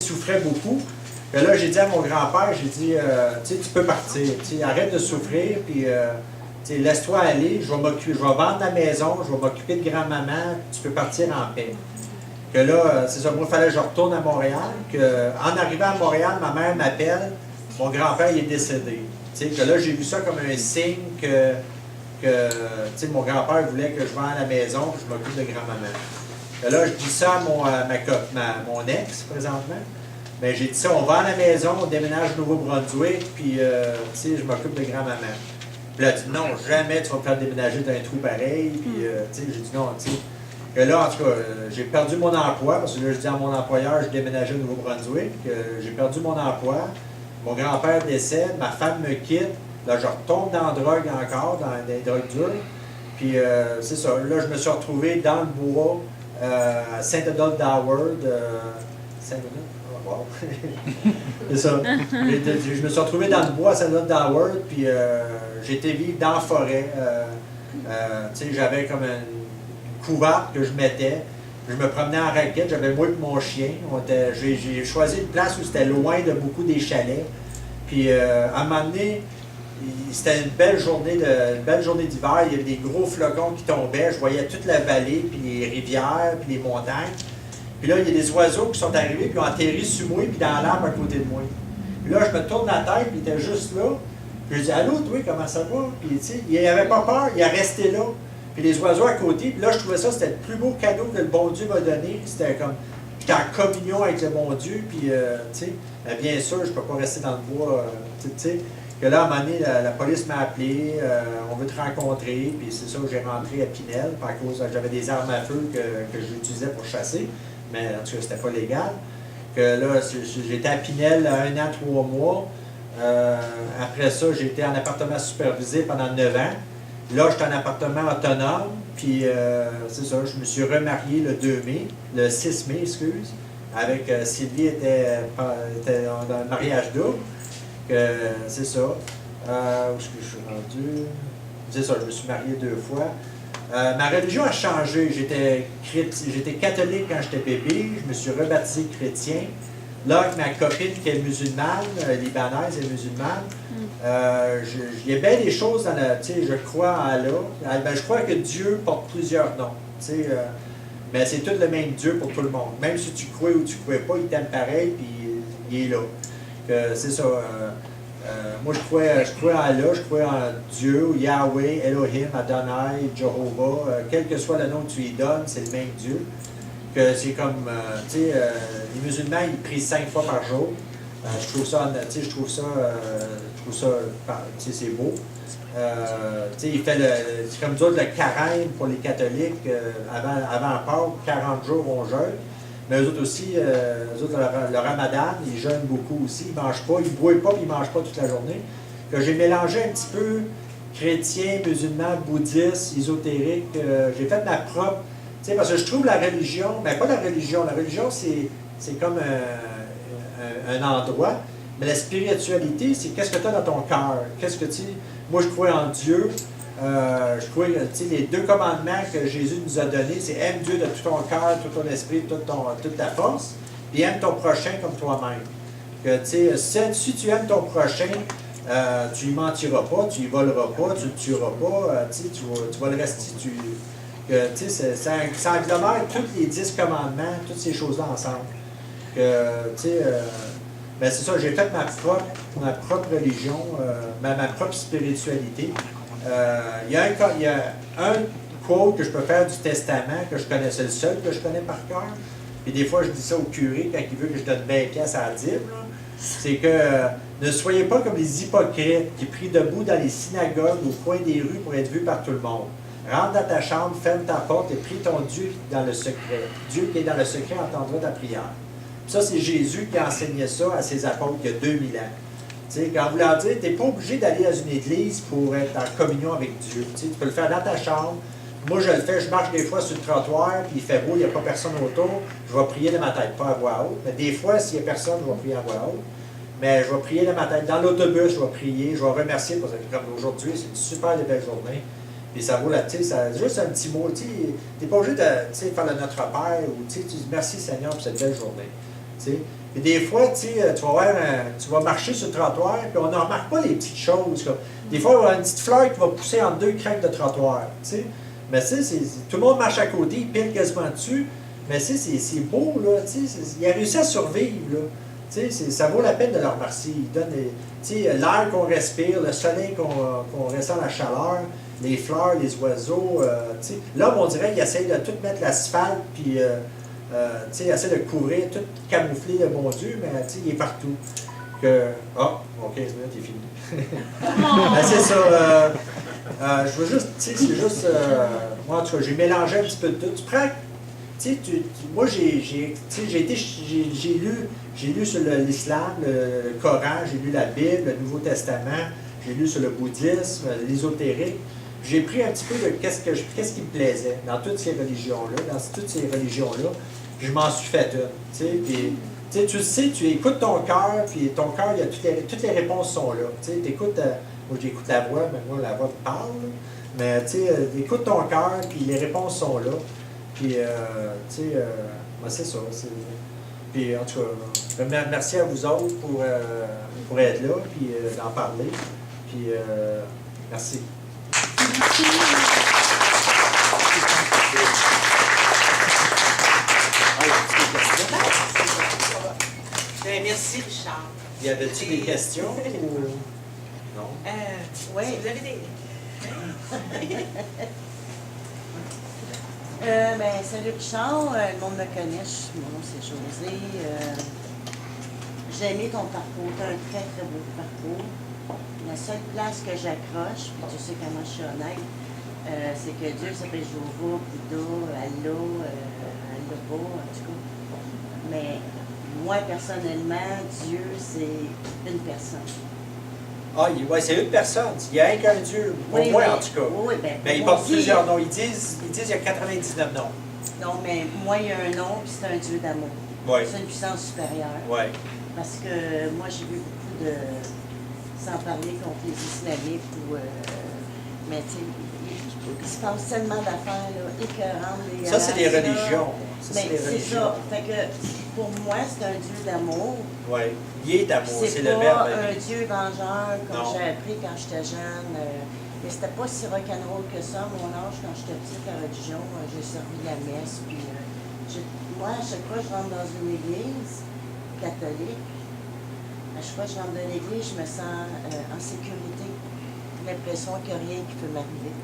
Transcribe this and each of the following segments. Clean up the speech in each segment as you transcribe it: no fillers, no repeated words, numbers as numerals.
souffrait beaucoup. Et là, j'ai dit à mon grand-père, j'ai dit, tu sais, tu peux partir, tu sais, arrête de souffrir, puis tu sais, laisse-toi aller, je vais vendre la maison, je vais m'occuper de grand-maman, tu peux partir en paix. Que là, c'est ça, moi, il fallait que je retourne à Montréal, en arrivant à Montréal, ma mère m'appelle, mon grand-père il est décédé. Tu sais, que là, j'ai vu ça comme un signe que tu sais, mon grand-père voulait que je vende la maison, que je m'occupe de grand-maman. Que là, je dis ça à mon ex, présentement. Mais j'ai dit ça, on vend la maison, on déménage au Nouveau-Brunswick, puis tu sais, je m'occupe de grand-maman. Puis là, elle dit non, jamais tu vas me faire déménager dans un trou pareil. Puis tu sais, j'ai dit non, tu sais. Que là, en tout cas, j'ai perdu mon emploi, parce que là, je dis à mon employeur, je déménageais au Nouveau-Brunswick. J'ai perdu mon emploi. Mon grand-père décède, ma femme me quitte. Là, je retombe dans la drogue encore, dans les drogues dures. Puis c'est ça, là, je me suis retrouvé dans le bois, à Saint-Adolphe d'Howard. Saint-Adolphe? Wow. C'est ça. Je me suis retrouvé dans le bois à Saint-Adolphe d'Howard, puis j'ai été vivre dans la forêt. Tu sais, j'avais comme une couverte que je mettais. Je me promenais en raquette, j'avais moi et mon chien. J'ai choisi une place où c'était loin de beaucoup des chalets. Puis à un moment donné, c'était une belle journée d'hiver, il y avait des gros flocons qui tombaient, je voyais toute la vallée, puis les rivières, puis les montagnes. Puis là, il y a des oiseaux qui sont arrivés, puis ont atterri sur moi, puis dans l'arbre à côté de moi. Puis là, je me tourne la tête, puis il était juste là. Puis je dis, allô, toi, comment ça va? Puis tu sais, il n'avait pas peur, il est resté là. Puis les oiseaux à côté, puis là, je trouvais ça, c'était le plus beau cadeau que le bon Dieu m'a donné. C'était comme, j'étais en communion avec le bon Dieu, puis tu sais, bien sûr, je ne peux pas rester dans le bois, tu sais. Que là, à un moment donné, la police m'a appelé, on veut te rencontrer, puis c'est ça que j'ai rentré à Pinel, à cause j'avais des armes à feu que j'utilisais pour chasser, mais en tout cas, c'était pas légal. Que là, j'étais à Pinel 1 an, 3 mois. Après ça, j'ai été en appartement supervisé pendant 9 ans. Là, j'étais en appartement autonome, puis c'est ça, je me suis remarié le 2 mai, le 6 mai, excuse, avec Sylvie était dans le mariage double. C'est ça. Où est-ce que je suis rendu? C'est ça, je me suis marié 2 fois. Ma religion a changé. J'étais catholique quand j'étais bébé. Je me suis rebaptisé chrétien. Là, avec ma copine qui est musulmane, libanaise et musulmane, il y a bien des choses dans la... Tu sais, je crois en Allah. Ben, je crois que Dieu porte plusieurs noms. Tu sais, mais c'est tout le même Dieu pour tout le monde. Même si tu crois ou tu ne crois pas, il t'aime pareil, puis il est là. C'est ça. Moi, je crois en Allah, je crois en Dieu, Yahweh, Elohim, Adonai, Jehovah. Quel que soit le nom que tu lui donnes, c'est le même Dieu. Que c'est comme, tu sais, les musulmans, ils prient 5 fois par jour. Je trouve ça, tu sais, tu sais, c'est beau. Tu sais, il fait c'est comme nous autres, le carême pour les catholiques, avant Pâques, 40 jours on jeûne. Mais eux autres aussi, le ramadan, ils jeûnent beaucoup aussi, ils ne mangent pas, ils ne boivent pas, puis ils ne mangent pas toute la journée. Que j'ai mélangé un petit peu chrétien, musulman, bouddhiste, ésotérique. J'ai fait ma propre, tu sais, parce que je trouve la religion, mais pas la religion c'est comme un endroit, mais la spiritualité, c'est qu'est-ce que tu as dans ton cœur, qu'est-ce que tu... Moi, je crois en Dieu. Je crois que les 2 commandements que Jésus nous a donnés, c'est aime Dieu de tout ton cœur, tout ton esprit, toute ta force, puis aime ton prochain comme toi-même. Que, si tu aimes ton prochain, tu ne mentiras pas, tu ne voleras pas, tu ne le tueras pas, tu vas le restituer. Ça agglomère tous les 10 commandements, toutes ces choses-là ensemble. Ben c'est ça, j'ai fait ma propre religion, ma propre spiritualité. Il y a un quote que je peux faire du testament que je connais, c'est le seul que je connais par cœur. Puis des fois, je dis ça au curé quand il veut que je donne 20 pièces à la dîme. C'est que ne soyez pas comme les hypocrites qui prient debout dans les synagogues au coin des rues pour être vus par tout le monde. Rentre dans ta chambre, ferme ta porte et prie ton Dieu dans le secret. Dieu qui est dans le secret entendra ta prière. Puis ça, c'est Jésus qui a enseigné ça à ses apôtres il y a 2000 ans. T'sais, quand vous leur dites, tu n'es pas obligé d'aller dans une église pour être en communion avec Dieu. T'sais, tu peux le faire dans ta chambre. Moi, je le fais, je marche des fois sur le trottoir, puis il fait beau, il n'y a pas personne autour. Je vais prier de ma tête, pas à voix haute. Mais des fois, s'il n'y a personne, je vais prier à voix haute. Mais je vais prier de ma tête. Dans l'autobus, je vais prier, je vais remercier, parce que comme aujourd'hui, c'est une super belle journée. Puis ça vaut la, tu sais, juste un petit mot. Tu n'es pas obligé de faire le Notre Père, ou tu dis merci Seigneur pour cette belle journée. T'sais. Et des fois, tu sais, tu vas marcher sur le trottoir, puis on ne remarque pas les petites choses. Comme, des fois, il va y avoir une petite fleur qui va pousser entre deux craques de trottoir. Tu sais. Mais tu sais, tout le monde marche à côté, il pile quasiment dessus. Mais tu sais, c'est beau, là. Tu sais, il a réussi à survivre, là. Tu sais, ça vaut la peine de le remercier. Il donne l'air qu'on respire, le soleil qu'on ressent, la chaleur, les fleurs, les oiseaux. Tu sais. L'homme, on dirait qu'il essaye de tout mettre l'asphalte, puis il essaie de couvrir, tout camoufler le bon Dieu, mais il est partout. Bon, 15 minutes, il est fini. Ben, c'est ça. Je veux juste, c'est juste. Moi, en tout cas, j'ai mélangé un petit peu de tout. Tu prends. Moi, j'ai lu sur l'islam, le Coran, j'ai lu la Bible, le Nouveau Testament, j'ai lu sur le bouddhisme, l'ésotérique. J'ai pris un petit peu de qu'est-ce qui me plaisait dans toutes ces religions-là, je m'en suis fait une. Puis, tu sais, tu écoutes ton cœur, puis ton cœur, toutes les réponses sont là. Tu écoutes, moi j'écoute la voix, mais moi la voix me parle. Mais tu écoutes ton cœur, puis les réponses sont là. Puis, c'est ça. Puis, en tout cas, merci à vous autres pour être là, puis d'en parler. Puis, merci. Merci, Richard. Y avait-tu des questions ou non? Oui, vous avez des. Salut Richard, le monde me connaît, mon nom c'est José. J'ai aimé ton parcours, tu as un très très beau parcours. La seule place que j'accroche, puis tu sais comment je suis honnête, c'est que Dieu s'appelle Jéhovah, Bouddha, Allah, Allah, en tout cas. Mais moi personnellement, Dieu c'est une personne. Ah, ouais, c'est une personne. Il n'y a qu'un Dieu. Pour moi, en tout cas. Oui, mais ils portent plusieurs noms. Ils disent qu'il y a 99 noms. Non, mais moi, il y a un nom, puis c'est un Dieu d'amour. Oui. C'est une puissance supérieure. Oui. Parce que moi, j'ai vu beaucoup de. Sans parler contre les islamiques mais tu sais, il se passe tellement d'affaires, là, écœurantes. Ça, c'est les religions. C'est ça. Fait que pour moi, c'est un Dieu d'amour. Oui. Il est d'amour, c'est le verbe. C'est pas un Dieu vengeur comme j'ai appris quand j'étais jeune. Mais c'était pas si rock'n'roll que ça. À mon âge, quand j'étais petite, la religion, j'ai servi la messe. Puis, moi, à chaque fois que je rentre dans une église catholique, à chaque fois que je rentre dans une église, je me sens en sécurité. J'ai l'impression qu'il n'y a rien qui peut m'arriver.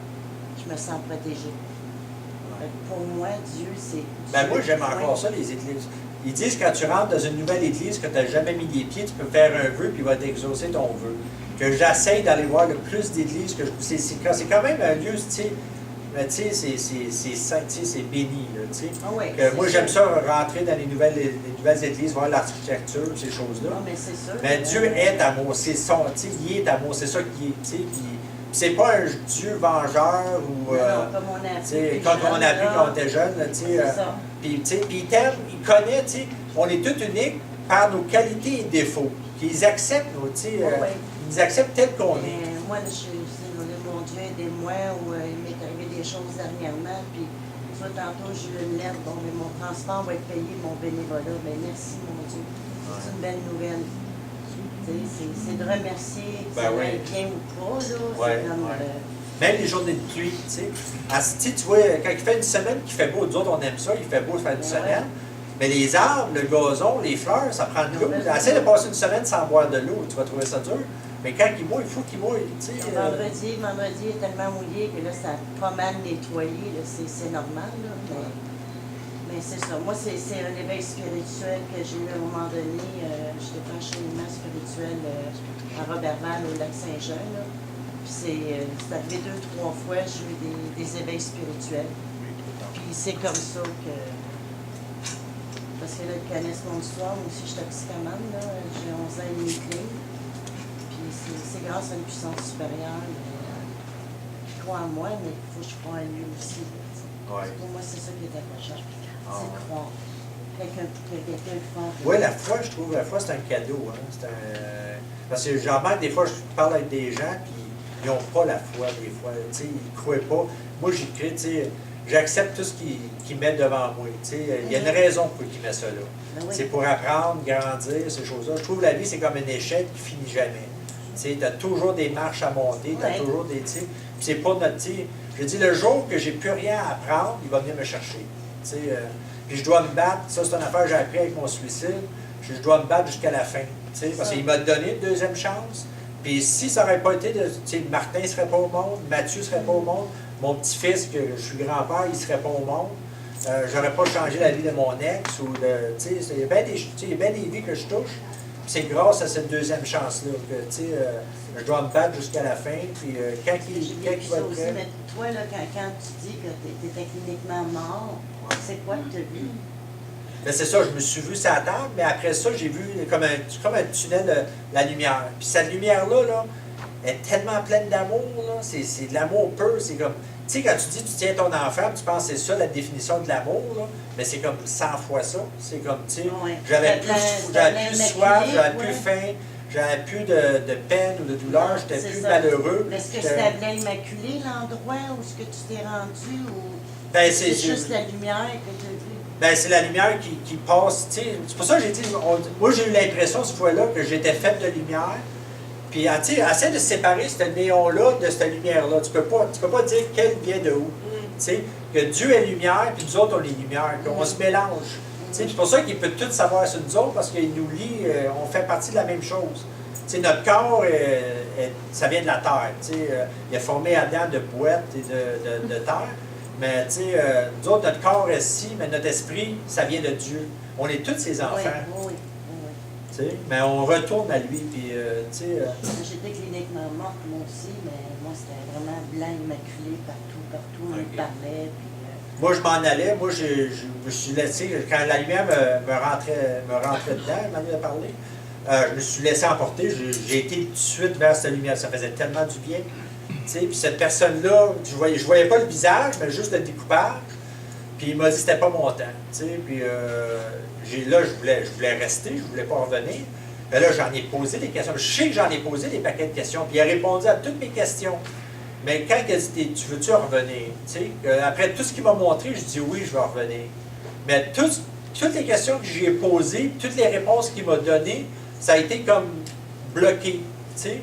Je me sens protégée. Pour moi, Dieu, c'est... Moi, j'aime encore ça, les églises. Ils disent que quand tu rentres dans une nouvelle église que tu n'as jamais mis les pieds, tu peux faire un vœu puis il va t'exaucer ton vœu. Que j'essaye d'aller voir le plus d'églises que je... C'est quand même un lieu, tu sais, c'est saint, c'est béni, là, tu sais. Moi, j'aime ça rentrer dans les nouvelles églises, voir l'architecture, ces choses-là. Non, mais c'est sûr. Mais Dieu est amour, c'est son, tu sais, il est amour, c'est ça qui est, tu sais, c'est pas un Dieu vengeur ou... comme on a appris. Quand on a appris quand on était jeune, tu sais. Puis il t'aime, il connaît, tu sais, on est tous uniques par nos qualités et défauts. Puis ils acceptent, tu sais, ils acceptent tel qu'on est. Moi, je suis mon Dieu, aidez-moi, ou il m'est arrivé des choses dernièrement, puis soit tantôt j'ai eu une lettre, bon, mais mon transport va être payé, mon bénévolat, mais merci, mon Dieu. C'est une belle nouvelle. C'est de remercier, que ça aille bien ou pas, là. C'est comme... Même les journées de pluie, tu sais. Tu vois, quand il fait une semaine qu'il fait beau, nous autres, on aime ça, il fait beau, ça fait une semaine. Mais les arbres, le gazon, les fleurs, ça prend de l'eau. Essaye de passer une semaine sans boire de l'eau, tu vas trouver ça dur. Mais quand il mouille, il faut qu'il mouille, tu sais. Vendredi est tellement mouillé que là, ça a pas mal nettoyé, c'est normal, là. Mais c'est ça. Moi, c'est un éveil spirituel que j'ai eu à un moment donné. J'étais pas enchaînement spirituel à Roberval, au lac Saint-Jean, là. Puis c'est arrivé 2-3 fois, j'ai eu des éveils spirituels. Puis c'est comme ça que... Parce que là, ils connaissent mon histoire. Moi aussi, je suis toxicomane, là. J'ai 11 ans et demi clé. Puis c'est grâce à une puissance supérieure. Je crois en moi, mais il faut que je croie en lui aussi. Pour moi, c'est ça qui est important. C'est croire. Quelqu'un fort. Oui, la foi, je trouve, c'est un cadeau. Hein. Parce que j'en manque des fois, je parle avec des gens, puis ils n'ont pas la foi, des fois. Ils ne croient pas. Moi, j'écris, tu sais, j'accepte tout ce qu'il met devant moi. Tu sais, il y a une raison pour qu'il met ça là. Ben oui. C'est pour apprendre, grandir, ces choses-là. Je trouve que la vie, c'est comme une échelle qui finit jamais. Tu as toujours des marches à monter, tu as Ouais. toujours des... Puis c'est pas notre... Je dis, le jour que j'ai plus rien à apprendre, il va venir me chercher. Puis je dois me battre. Ça, c'est une affaire que j'ai appris avec mon suicide. Je dois me battre jusqu'à la fin. Parce qu'il m'a donné une deuxième chance. Puis si ça n'aurait pas été... Martin ne serait pas au monde, Mathieu ne serait pas au monde, mon petit-fils, que je suis grand-père, il ne serait pas au monde. J'aurais pas changé la vie de mon ex. Il y a bien des vies que je touche. C'est grâce à cette deuxième chance-là que je dois me battre jusqu'à la fin. Puis quand il va être prêt... Mais toi, là, quand tu dis que tu étais cliniquement mort, c'est quoi que tu as vu? Ben c'est ça, je me suis vu sur la table, mais après ça, j'ai vu comme un tunnel de la lumière. Puis cette lumière-là, là, est tellement pleine d'amour, là. C'est de l'amour pur. C'est comme... Tu sais, quand tu dis tu tiens ton enfant, tu penses que c'est ça la définition de l'amour, là, mais c'est comme 100 fois ça. C'est comme, tu sais, Ouais. j'avais plus soif, j'avais plus ouais. faim, j'avais plus de peine ou de douleur, Non, j'étais c'est plus ça. malheureux. Mais est-ce que J'étais- c'est à Blain Immaculé, l'endroit où est-ce que tu t'es rendu? Ou Ben, c'est juste la lumière que tu as vue? Ben, c'est la lumière qui passe, tu sais. C'est pour ça que j'ai dit, moi j'ai eu l'impression cette fois-là que j'étais faite de lumière. Puis, tu sais, essaie de séparer ce néon-là de cette lumière-là. Tu peux pas dire quelle vient de où. Tu sais, que Dieu est lumière, puis nous autres, on est lumière. Puis on se mélange. Tu sais, c'est pour ça qu'il peut tout savoir sur nous autres, parce qu'il nous lie, on fait partie de la même chose. Tu sais, notre corps, ça vient de la terre. Tu sais, il est formé Adam de boîte et de terre. Mais, tu sais, nous autres, notre corps est ici, mais notre esprit, ça vient de Dieu. On est tous ses enfants. Oui. Tu sais, mais on retourne à lui, puis, tu sais... J'étais cliniquement morte, moi aussi, mais moi, c'était vraiment Blanc Immaculé partout, on me parlait, puis... Moi, je m'en allais. Moi, je me suis laissé... Quand la lumière me rentrait dedans, elle m'en a parlé, je me suis laissé emporter. J'ai été tout de suite vers cette lumière. Ça faisait tellement du bien. Tu sais, puis cette personne-là, je voyais pas le visage, mais juste le découpage. Puis il m'a dit que c'était pas mon temps. Tu sais, puis là, je voulais rester, je voulais pas revenir. Mais là, j'en ai posé des questions. Je sais que j'en ai posé des paquets de questions. Puis il a répondu à toutes mes questions. Mais quand il a dit « Tu veux-tu revenir? » Tu sais, après tout ce qu'il m'a montré, je dis « Oui, je vais revenir. » Mais toutes les questions que j'ai posées, toutes les réponses qu'il m'a données, ça a été comme bloqué. Tu sais.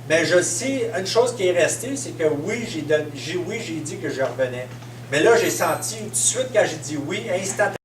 Mais je sais, une chose qui est restée, c'est que oui, j'ai dit que je revenais. Mais là, j'ai senti tout de suite, quand j'ai dit oui, instantanément,